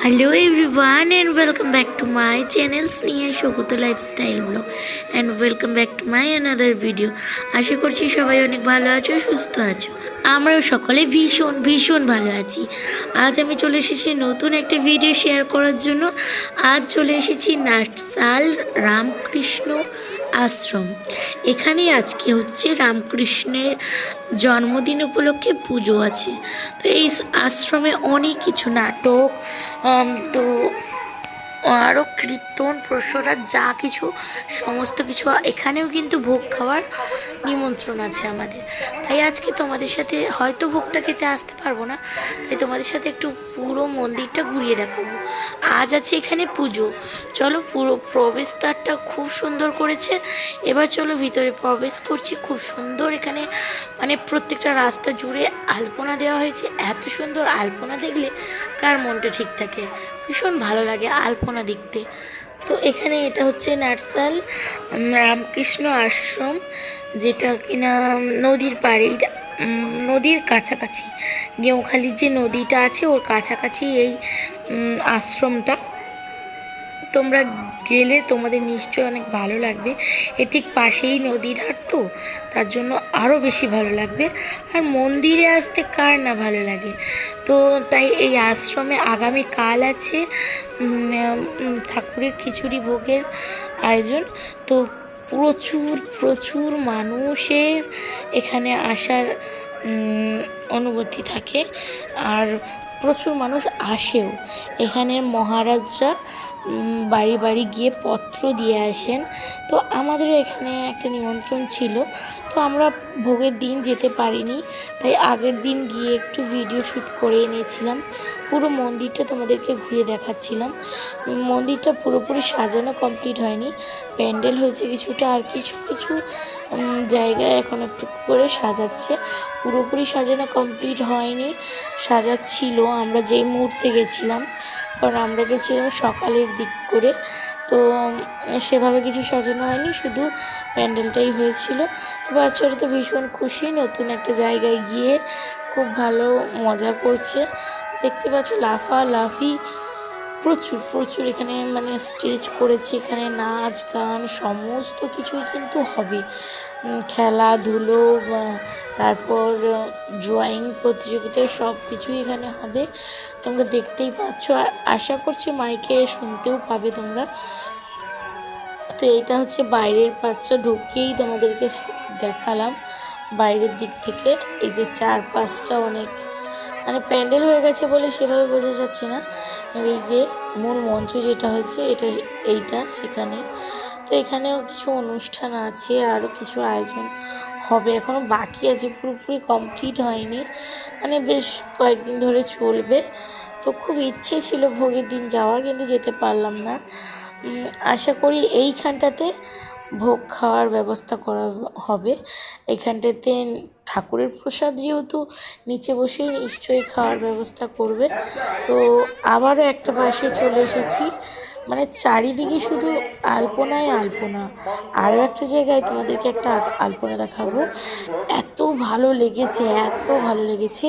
Hello everyone and welcome back to my channel Sneha Shoguto Lifestyle Vlog and welcome back to my another video. আশা করছি সবাই অনেক ভালো আছো, সুস্থ আছো। আমরাও সকলে ভীষণ ভীষণ ভালো আছি। আজ আমি চলে এসেছি নতুন একটা ভিডিও শেয়ার করার জন্য। আজ চলে এসেছি নাটসাল রামকৃষ্ণ আশ্রম। এখানে আজকে হচ্ছে রামকৃষ্ণের জন্মদিন উপলক্ষে পুজো আছে। তো এই আশ্রমে অনেক কিছু নাটক, তো আরও কীর্তন প্রসরা যা কিছু সমস্ত কিছু, এখানেও কিন্তু ভোগ খাওয়ার নিমন্ত্রণ আছে আমাদের। তাই আজকে তোমাদের সাথে হয়তো ভোগটা খেতে আসতে পারবো না, তাই তোমাদের সাথে একটু পুরো মন্দিরটা ঘুরিয়ে দেখাবো। আজ আছে এখানে পুজো। চলো, পুরো প্রবেশদ্বারটা খুব সুন্দর করেছে। এবার চলো ভিতরে প্রবেশ করছি। খুব সুন্দর এখানে, মানে প্রত্যেকটা রাস্তা জুড়ে আলপনা দেওয়া হয়েছে। এত সুন্দর আলপনা দেখলে কার মনটা ঠিক থাকে, ভীষণ ভালো লাগে আলপনা দেখতে। তো এখানে এটা হচ্ছে নাটসাল রামকৃষ্ণ আশ্রম, যেটা কিনা নদীর পাড়ে, নদীর কাছাকাছি, গেঁওখালির যে নদীটা আছে ওর কাছাকাছি এই আশ্রমটা। তোমরা গেলে তোমাদের নিশ্চয়ই অনেক ভালো লাগবে। এর ঠিক পাশেই নদী ধার, তো তার জন্য আরও বেশি ভালো লাগবে। আর মন্দিরে আসতে কার না ভালো লাগে। তো তাই এই আশ্রমে আগামীকাল আছে ঠাকুরের খিচুড়ি ভোগের আয়োজন। তো প্রচুর প্রচুর মানুষের এখানে আসার অনুভূতি থাকে, আর প্রচুর মানুষ আসেও। এখানের মহারাজরা বাড়ি বাড়ি গিয়ে পত্র দিয়ে আসেন। তো আমাদেরও এখানে একটা নিমন্ত্রণ ছিল, তো আমরা ভোগের দিন যেতে পারিনি, তাই আগের দিন গিয়ে একটু ভিডিও শ্যুট করে এনেছিলাম। পুরো মন্দিরটা তোমাদেরকে ঘুরে দেখাচ্ছিলাম। মন্দিরটা পুরোপুরি সাজানো কমপ্লিট হয়নি, প্যান্ডেল হয়েছে কিছুটা, আর কিছু কিছু জায়গায় এখন একটু করে সাজাচ্ছে। পুরোপুরি সাজানো কমপ্লিট হয়নি, সাজাচ্ছিল আমরা যেই মুহূর্তে গেছিলাম, কারণ আমরা গেছিলাম সকালের দিক করে। তো সেভাবে কিছু সাজানো হয়নি, শুধু প্যান্ডেলটাই হয়েছিল। তো বাচ্চারা তো ভীষণ খুশি, নতুন একটা জায়গায় গিয়ে খুব ভালো মজা করছে। দেখতে পাচ্ছ লাফালাফি প্রচুর প্রচুর এখানে, মানে স্টেজ করেছে, এখানে নাচ গান সমস্ত কিছুই কিন্তু হবে। খেলাধুলো, তারপর ড্রয়িং প্রতিযোগিতা সব কিছুই এখানে হবে। তোমরা দেখতেই পাচ্ছ, আর আশা করছি মাইকে শুনতেও পাবে তোমরা। তো এটা হচ্ছে বাইরের পাশটা, ঢুকেই তোমাদেরকে দেখালাম বাইরের দিক থেকে। এই যে চারপাশটা অনেক, মানে প্যান্ডেল হয়ে গেছে বলে সেভাবে বোঝা যাচ্ছে না। এই যে মূল মঞ্চ যেটা হয়েছে এইটা সেখানে। তো এখানেও কিছু অনুষ্ঠান আছে, আরও কিছু আয়োজন হবে, এখনও বাকি আছে, পুরোপুরি কমপ্লিট হয়নি, মানে বেশ কয়েকদিন ধরে চলবে। তো খুব ইচ্ছে ছিল ভোগের দিন যাওয়ার, কিন্তু যেতে পারলাম না। আশা করি এইখানটাতে ভোগ খাওয়ার ব্যবস্থা করা হবে। এইখানটাতে ঠাকুরের প্রসাদ যেহেতু নিচে বসেই নিশ্চয়ই খাওয়ার ব্যবস্থা করবে। তো আবারও একটা পাশে চলে এসেছি, মানে চারিদিকে শুধু আলপনায় আলপনা। আরও একটা জায়গায় তোমাদেরকে একটা আলপনা দেখাবো। এত ভালো লেগেছে, এত ভালো লেগেছে,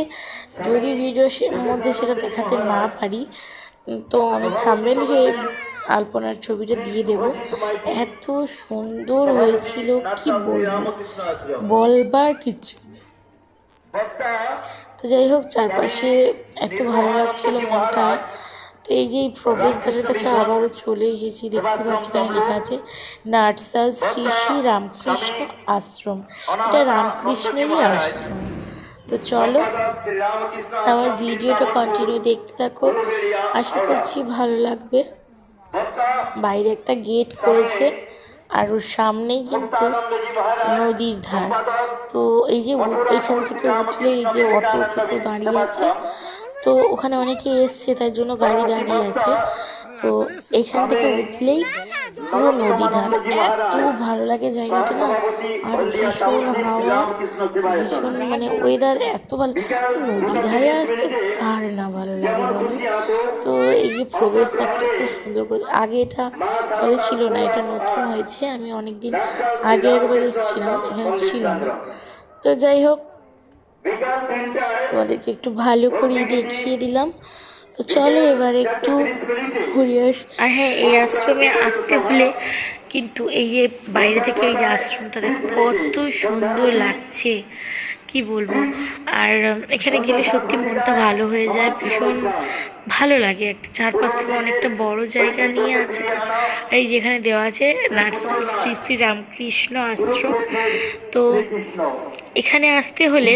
যদি ভিডিওর মধ্যে সেটা দেখাতে না পারি তো আমি থাম্বনেইলে আলপনার ছবিটা দিয়ে দেব। এত সুন্দর হয়েছিল কি বলবো, বলবার কিছু। তো যাই হোক, চারপাশে এত ভালো লাগছিল মনটা। তো এই যে প্রবেশদ্বারের কাছে আবারও চলে এসেছি। দেখতে পাচ্ছি এখানে লেখা আছে নাটসাল শ্রী শ্রী রামকৃষ্ণ আশ্রম। এটা রামকৃষ্ণেরই আশ্রম। তো চলো আমার ভিডিওটা কন্টিনিউ দেখতে থাকো, আশা করছি ভালো লাগবে। বাইরে একটা গেট করেছে, আর ওর সামনেই কিন্তু নদীর ধার। তো এই যে এখান থেকে উঠলে এই যে অটো টোটো দাঁড়িয়ে আছে, তো ওখানে অনেকে এসছে তার জন্য গাড়ি দাঁড়িয়ে আছে। তো এখান থেকে উঠলেই পুরো নদী ধার, এত ভালো লাগে জায়গাটা না। আর ভীষণ হাওয়া, ভীষণ মানে ওয়েদার এত ভালো। নদী ধারে আসতে কার না ভালো লাগে বলো। তো এই যে প্রবেশদ্বারটা খুব সুন্দর করে, আগে এটা ছিল না, এটা নতুন হয়েছে। আমি অনেক দিন আগে একবার এসেছিলাম, এখানে ছিল না। তো যাই হোক, তোমাদেরকে একটু ভালো করে দেখিয়ে দিলাম। তো চলো এবার একটু ঘুরে আর হ্যাঁ, এই আশ্রমে আসতে হলে কিন্তু এই যে বাইরে থেকে এই যে আশ্রমটা দেখো কত সুন্দর লাগছে, কি বলবো। আর এখানে গেলে সত্যি মনটা ভালো হয়ে যায়, ভীষণ ভালো লাগে। একটা চারপাশ থেকে অনেকটা বড় জায়গা নিয়ে আছে তো। আর এই যেখানে দেওয়া আছে নার্সারি শ্রী শ্রী রামকৃষ্ণ আশ্রম। তো এখানে আসতে হলে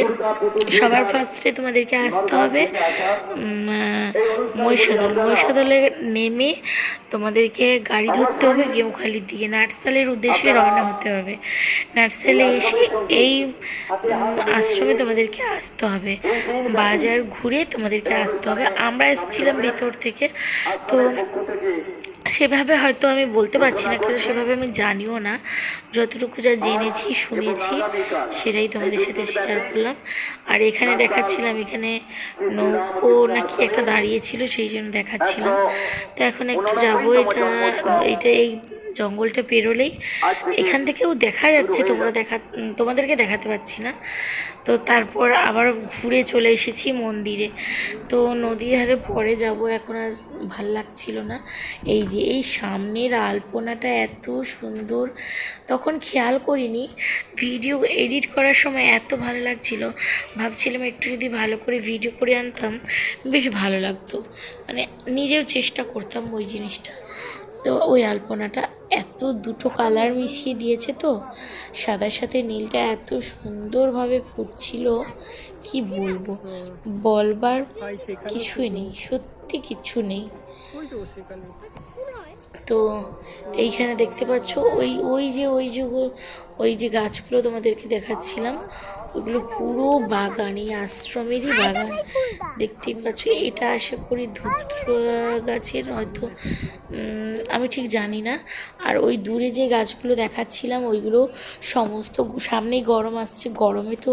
সবার ফার্স্টে তোমাদেরকে আসতে হবে মহিষাদলে নেমে তোমাদেরকে গাড়ি ধরতে হবে গেমখালির দিকে, নাটসালের উদ্দেশ্যে রওনা হতে হবে। নাটসালে এসে এই আশ্রমে তোমাদেরকে আসতে হবে, বাজার ঘুরে তোমাদেরকে আসতে হবে। আমরা এসেছিলাম ভেতর থেকে, তো সেভাবে হয়তো আমি বলতে পারছি না, কারণ সেভাবে আমি জানিও না। যতটুকু যা জেনেছি শুনেছি সেটাই তোমাদের সাথে শেয়ার করলাম। আর এখানে দেখাচ্ছিলাম, এখানে নৌকো নাকি একটা দাঁড়িয়েছিল, সেই জন্য দেখাচ্ছিলাম। তো এখন একটু যাবো, এটা এই জঙ্গলটা পেরোলেই এখান থেকেও দেখা যাচ্ছে, তোমাদেরকে দেখাতে পারছি না। তো তারপর আবার ঘুরে চলে এসেছি মন্দিরে। তো নদীর ধারে পরে যাব, এখন আর ভাল লাগছিল না। এই যে এই সামনের আলপনাটা এত সুন্দর, তখন খেয়াল করিনি, ভিডিও এডিট করার সময় এত ভালো লাগছিল, ভাবছিলাম একটু যদি ভালো করে ভিডিও করে আনতাম বেশ ভালো লাগতো, মানে নিজেও চেষ্টা করতাম ওই জিনিসটা। তো ওই আলপনাটা এত দুটো কালার মিশিয়ে দিয়েছে, তো সাদার সাথে নীলটা এত সুন্দরভাবে ফুটছিল, কি বলবো, বলবার কিছুই নেই, সত্যি কিছু নেই। তো এইখানে দেখতে পাচ্ছ ওই যে গাছগুলো তোমাদেরকে দেখাচ্ছিলাম, ওইগুলো পুরো বাগান, এই আশ্রমেরই বাগান দেখতেই পাচ্ছ। এটা আশা করি ধুত্র গাছের হয়তো, আমি ঠিক জানি না। আর ওই দূরে যে গাছগুলো দেখাচ্ছিলাম ওইগুলো সমস্ত, সামনেই গরম আসছে, গরমে তো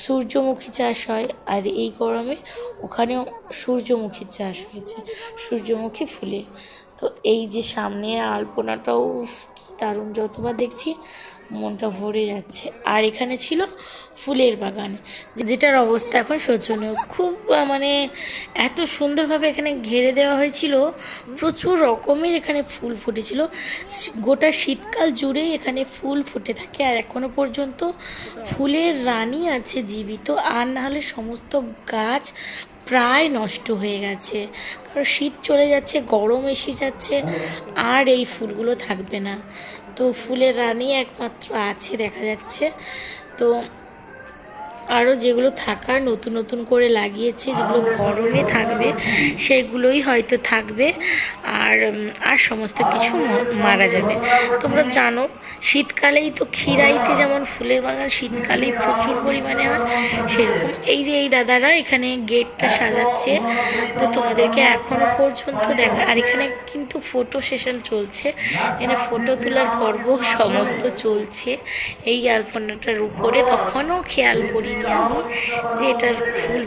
সূর্যমুখী চাষ হয়, আর এই গরমে ওখানেও সূর্যমুখীর চাষ হয়েছে, সূর্যমুখী ফুলে। তো এই যে সামনে আলপনাটাও কি দারুণ, যতবার দেখছি মনটা ভরে যাচ্ছে। আর এখানে ছিল ফুলের বাগান, যেটার অবস্থা এখন শোচনীয়, খুব মানে এত সুন্দরভাবে এখানে ঘিরে দেওয়া হয়েছিল, প্রচুর রকমের এখানে ফুল ফুটেছিল, গোটা শীতকাল জুড়েই এখানে ফুল ফুটে থাকে। আর এখনো পর্যন্ত ফুলের রানী আছে জীবিত, আর না হলে সমস্ত গাছ প্রায় নষ্ট হয়ে গেছে, কারণ শীত চলে যাচ্ছে, গরম এসে যাচ্ছে, আর এই ফুলগুলো থাকবে না। তো ফুলের রানী একমাত্র আছে দেখা যাচ্ছে। তো আরও যেগুলো থাকার নতুন নতুন করে লাগিয়েছে, যেগুলো গরমে থাকবে সেগুলোই হয়তো থাকবে, আর আর সমস্ত কিছু মারা যাবে। তোমরা জানো শীতকালেই তো খিরাইতে যেমন ফুলের বাগান শীতকালেই প্রচুর পরিমাণে হয়, সেরকম এই যে এই দাদারা এখানে গেটটা সাজাচ্ছে। তো তোমাদেরকে এখনো পর্যন্ত দেখা, আর এখানে কিন্তু ফটো সেশন চলছে, এখানে ফটো তোলার পর্ব সমস্ত চলছে এই আলপনাটার উপরে। তখনও খেয়াল করিনি আমি যে এটার ফুল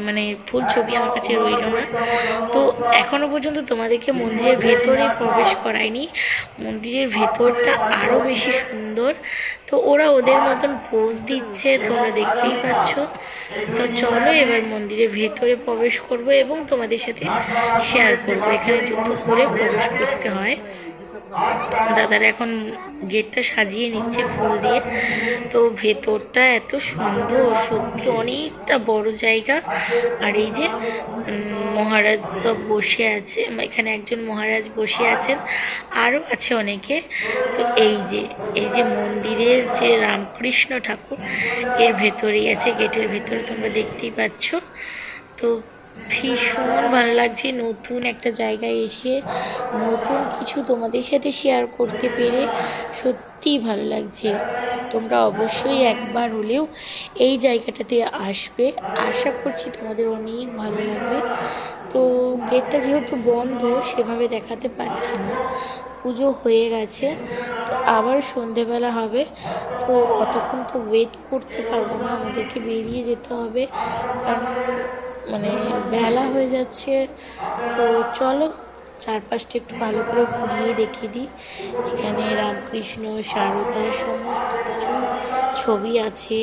মানে ফুল ছবি আমার কাছে রইল না। তো এখনো পর্যন্ত তোমাদেরকে মন্দিরের ভেতরে প্রবেশ করায়নি, মন্দিরের ভেতরটা আরও বেশি সুন্দর। তো ওরা ওদের মতন পোজ দিচ্ছে, তোমরা দেখতেই পাচ্ছ। তো চলো এবার মন্দিরের ভেতরে প্রবেশ করব এবং তোমাদের সাথে শেয়ার করবো এখানে যুদ্ধ করে প্রবেশ করতে হয়। দাদারা এখন গেটটা সাজিয়ে নিচ্ছে ফুল দিয়ে। তো ভেতরটা এত সুন্দর, সত্যি অনেকটা বড় জায়গা। আর এই যে মহারাজ সব বসে আছে, এখানে একজন মহারাজ বসে আছেন, আরও আছে অনেকে। তো এই যে মন্দিরের যে রামকৃষ্ণ ঠাকুর এর ভেতরেই আছে, গেটের ভেতরে তোমরা দেখতেই পাচ্ছ। তো ভীষণ ভালো লাগছে নতুন একটা জায়গায় এসে নতুন কিছু তোমাদের সাথে শেয়ার করতে পেরে, সত্যিই ভালো লাগছে। তোমরা অবশ্যই একবার হলেও এই জায়গাটাতে আসবে, আশা করছি তোমাদের অনেক ভালো লাগবে। তো গেটটা যেহেতু বন্ধ সেভাবে দেখাতে পারছি না, পুজো হয়ে গেছে, তো আবার সন্ধেবেলা হবে, তো কতক্ষণ তো ওয়েট করতে পারবো না, আমাদেরকে বেরিয়ে যেতে হবে, কারণ মানে বেলা হয়ে যাচ্ছে। তো চলো চারপাশটা একটু ভালো করে ঘুরিয়ে দেখিয়ে দিই। এখানে রামকৃষ্ণ, সারদা সমস্ত কিছু ছবি আছে।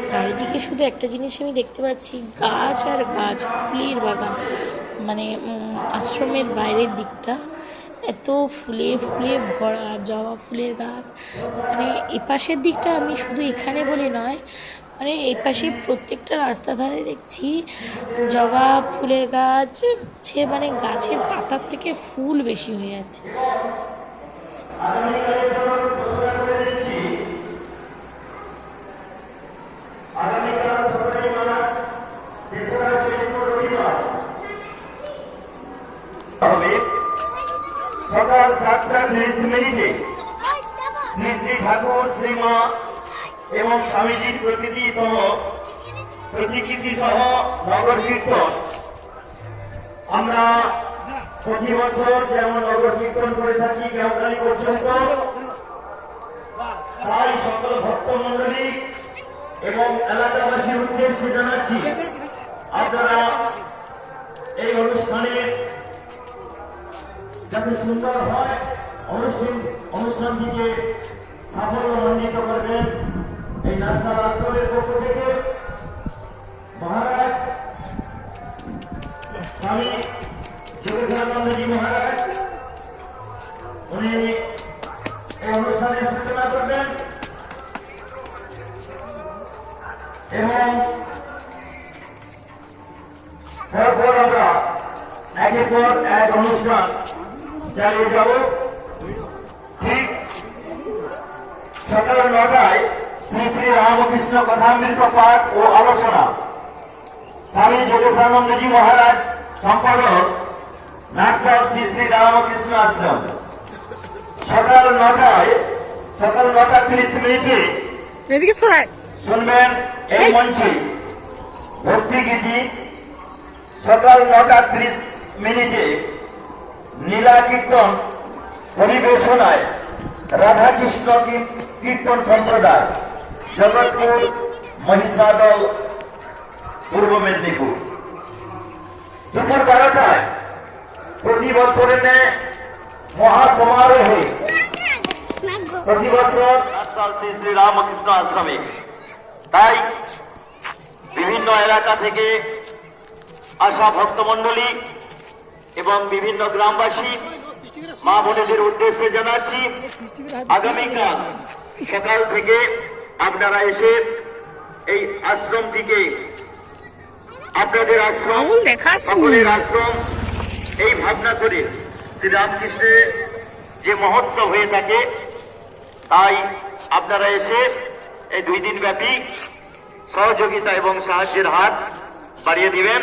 চারিদিকে শুধু একটা জিনিস আমি দেখতে পাচ্ছি, গাছ আর গাছ, ফুলের বাগান, মানে আশ্রমের বাইরের দিকটা এত ফুলে ফুলে ভরা, জবা ফুলের গাছ। মানে এপাশের দিকটা আমি শুধু এখানে বলে নয়, মানে এপাশে প্রত্যেকটা রাস্তা ধারে দেখছি জবা ফুলের গাছ, সে মানে গাছের পাতার থেকে ফুল বেশি হয়ে আছে। সকাল 7:30 শ্রী শ্রী ঠাকুর শ্রীমা এবং স্বামীজির প্রতিকৃতি সহ নগর কীর্তন। আমরা প্রতি বছর যেমন নগর কীর্তন করে থাকি গ্রামকালী পর্যন্ত, তাই সকল ভক্তমন্ডলী এবং এলাকাবাসীর উদ্দেশ্যে জানাচ্ছি, আপনারা এই অনুষ্ঠানে যাতে সুন্দর হয়, অনুষ্ঠানটিকে সাফল্যমণ্ডিত করবেন এই নাস্তার আশ্রমের পক্ষ থেকে মহারাজ স্বামী যোগেশানন্দজি মহারাজ, উনি এই অনুষ্ঠানের সূচনা করবেন এবং তারপর আমরা একের পর এক অনুষ্ঠান চালিয়ে যাব। ঠিক সকাল 9টায় শ্রী শ্রী রামকৃষ্ণ কথামৃত পাঠ ও আলোচনা, স্বামী যোগেশানন্দজি মহারাজ, সম্পাদক, নাকসাল শ্রী শ্রী রামকৃষ্ণ আশ্রম। সকাল 9:30 শুনবেন এই মঞ্চে ভক্তি গীতি। সকাল 9:30 নীলা কীর্তন পরিবেশনায় রাধাকৃষ্ণ কীর্তন সম্প্রদায়, জগৎপুর, মহিষাদল, পূর্ব মেদিনীপুর। দুপুর 12টায় প্রতি বছরের ন্যায় মহাসমারোহে প্রতি বছর শ্রী শ্রী রামকৃষ্ণ আশ্রমে, তাই বিভিন্ন এলাকা থেকে আসা ভক্তমন্ডলী এবং বিভিন্ন গ্রামবাসী মা বোনেদের উদ্দেশ্যে জানাচ্ছি, আগামীকাল সকাল থেকে আপনারা এসে এই আশ্রমটিকে, আপনাদের আশ্রম, সকলের আশ্রম, এই ভাবনা করে শ্রীরামকৃষ্ণের যে মহোৎসব হয়ে থাকে, তাই আপনারা এসে এই 2 দিন ব্যাপী সহযোগিতা এবং সাহায্যের হাত বাড়িয়ে দিবেন।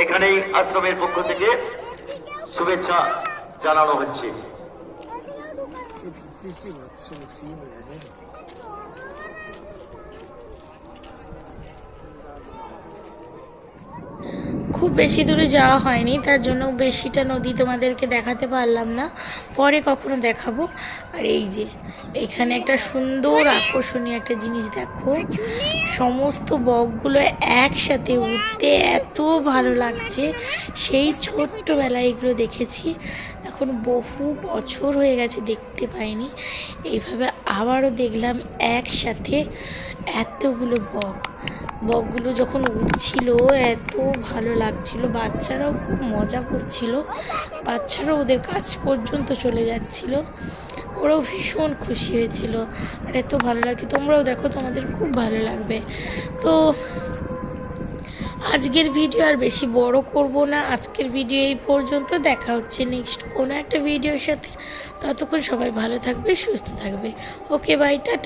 এখানেই আশ্রমের পক্ষ থেকে শুভেচ্ছা জানানো হচ্ছে। খুব বেশি দূরে যাওয়া হয়নি, তার জন্য বেশিটা নদী তোমাদেরকে দেখাতে পারলাম না, পরে কখনো দেখাবো। আর এই যে এখানে একটা সুন্দর আকর্ষণীয় একটা জিনিস দেখো, সমস্ত বকগুলো একসাথে উঠতে এত ভালো লাগছে। সেই ছোট্টবেলায় এগুলো দেখেছি, এখন বহু বছর হয়ে গেছে দেখতে পাইনি। এইভাবে আবারও দেখলাম একসাথে এতগুলো বকগুলো যখন উঠছিল এত ভালো লাগছিল। বাচ্চারাও খুব মজা করছিল, বাচ্চারাও ওদের কাছ পর্যন্ত চলে যাচ্ছিল, ওরাও ভীষণ খুশি হয়েছিল। আর এত ভালো লাগছে, তোমরাও দেখো, তোমাদের খুব ভালো লাগবে। তো আজকের ভিডিও আর বেশি বড় করব না, আজকের ভিডিও এই পর্যন্ত। দেখা হচ্ছে নেক্সট কোনো একটা ভিডিওর সাথে। ততক্ষণ সবাই ভালো থাকবে, সুস্থ থাকবে। ওকে, বাই, টাটা।